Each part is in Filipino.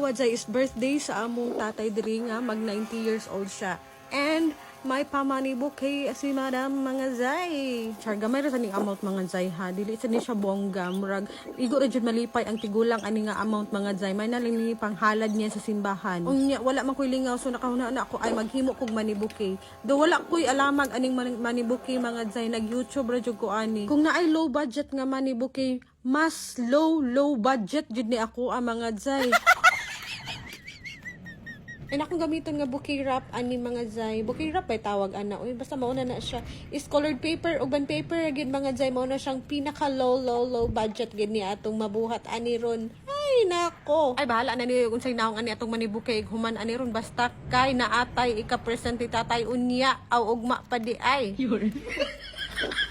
mga Zay, is birthday sa among tatay diri nga mag 90 years old siya. And may pamanibok kay si Madam mga Zay. Char, gamay ra sa ning amount mga Zay ha. Dili sa ni siya bongga. Murag, igo ra jud malipay ang tigulang ani nga amount mga Zay. May nalini panghalad niya sa simbahan. Unya, wala man ko'y lingaw. So nakahuna na ako ay maghimo kog manibuki. Do wala ko'y alamag aning manibuki mga Zay. Nag-YouTube ra jud ko ani. Kung naay low budget nga manibuki, mas low budget jud ni ako ang mga Zay. And akong gamiton nga bouquet wrap ani mga Zay. Bouquet wrap ay tawag ana. Uy, basta mauna na siya. Is colored paper ug band paper gid mga Zay, mao na siyang pinaka low budget gid ni atong mabuhat ani ron. Ay nako. Ay bahala na niyo kung say naong ani atong manibuke human ani ron basta kay naatay ika-present ti tatay unya aw ugma pa di ay.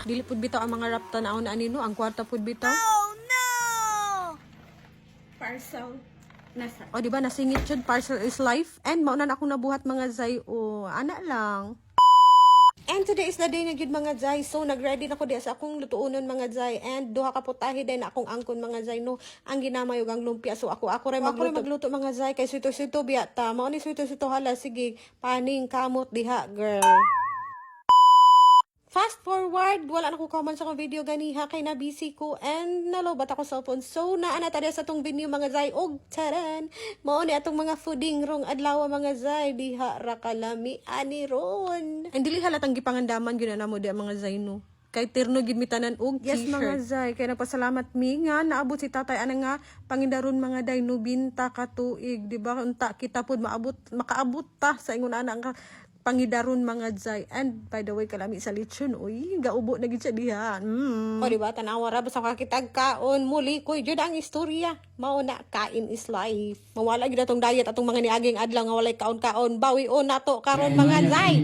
Dili pud bitaw ang mga wrap tanaw na ani no, ang kwarta pud bitaw. Oh no! Parcel. Nasa. O, diba, nasingit yun, parcel is life. And maunan akong nabuhat mga Zay, o, ana lang. And today is the day na gyud mga Zay. So, nag-ready na ko di sa akong lutuunon mga Zay. And duha ka putahe din akong angkon mga Zay, no. Ang ginamayog ang lumpia. So, ako rin magluto mga Zay. Kay suito-suito biya ta. Mao ni suito-suito hala. Sige, paning kamot diha, girl. Fast forward, wala na ko comment sa akong video ganiha kay na busy ko and nalobat ako cellphone. So naa ta sa tong video mga Zay og taran. Mao ni atong mga fooding rong adlaw mga Zay diha ra kalami ani ron. And dili halatang gipangandaman gyud na mo di mga Zay no. Kay terno gid mi tanan og yes, t-shirt. Mga Zay, kay nagpasalamat mi nga naabot si tatay ana nga pangindaron mga Day no binta ka tuig, di ba? Unta kita pud makaabot ta sa ingon ana nga pangidaron mga Zay. And by the way, kalami sa lechon, uy, gaubo na gid siya diha. O diba, tanawa ra basta kakitag kaon muli ko jud ang istorya. Mao na kain is life. Mawala gid atong diet atong mga niaging adlaw nga walay kaon-kaon. Bawi o nato karon mga Zay.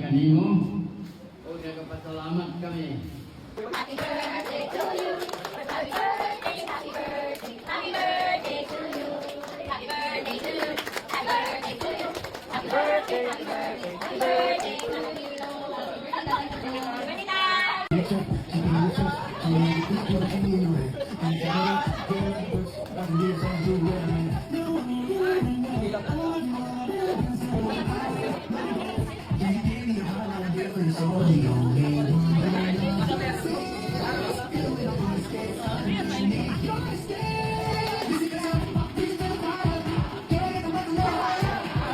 O nagapasalamat kami. Happy birthday to you. Happy birthday, happy birthday, happy birthday to you. Happy birthday to you. Happy birthday to you. Happy birthday, happy birthday, happy birthday to you.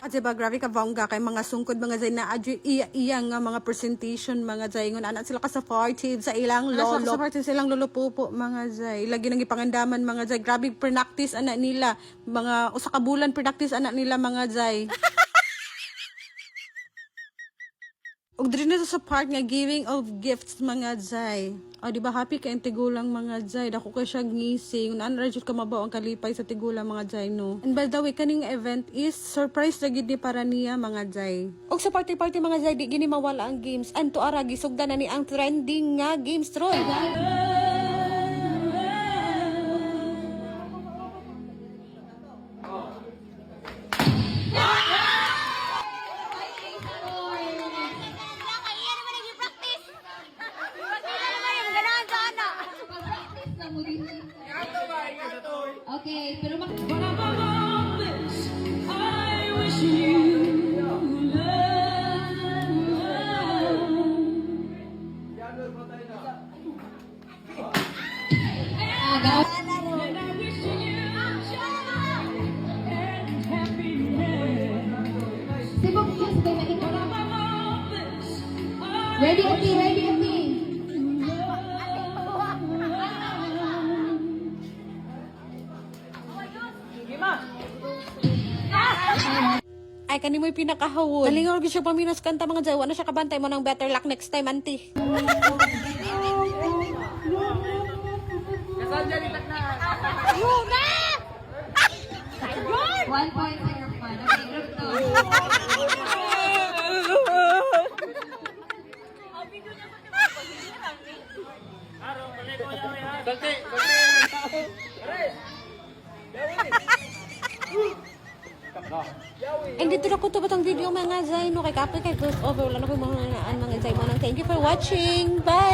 Diba, grabe ka bongga kay mga sungkod mga Zay na adyo iya nga mga presentation mga Zay ngon anak sila ka sa party sa ilang lolo sa party sa ilang lolo pupo mga Zay lagi nang gipangandaman mga Zay, grabe practice anak nila mga usa ka bulan practice anak nila mga Zay. Og diri na sa part nga giving of gifts mga Zay. O diba happy kay ang tigulang mga Zay. Dako kay siya ngising. Unaan ra jud ka mabaw ang kalipay sa tigulang mga Zay no. And by the way kaning event is surprise ra gid ni para niya mga Zay. Og sa party mga Zay di gini mawala ang games. Anto ara gisugdan na ni ang trending nga games Troy. Okay, pero ready, okay, ready, okay. Ay kanimoy pinakahawon. Nalingaw gyud siya paminos kanta mga Zay. Wa na siya kabantay mo ng better luck next time auntie. Yuna! 1 point sa group 1. Okay, group 2. And dito na ko to batang video mga Zay no kay kape kay close over wala na ko mga naan mga Zay mo nang thank you for watching. Bye.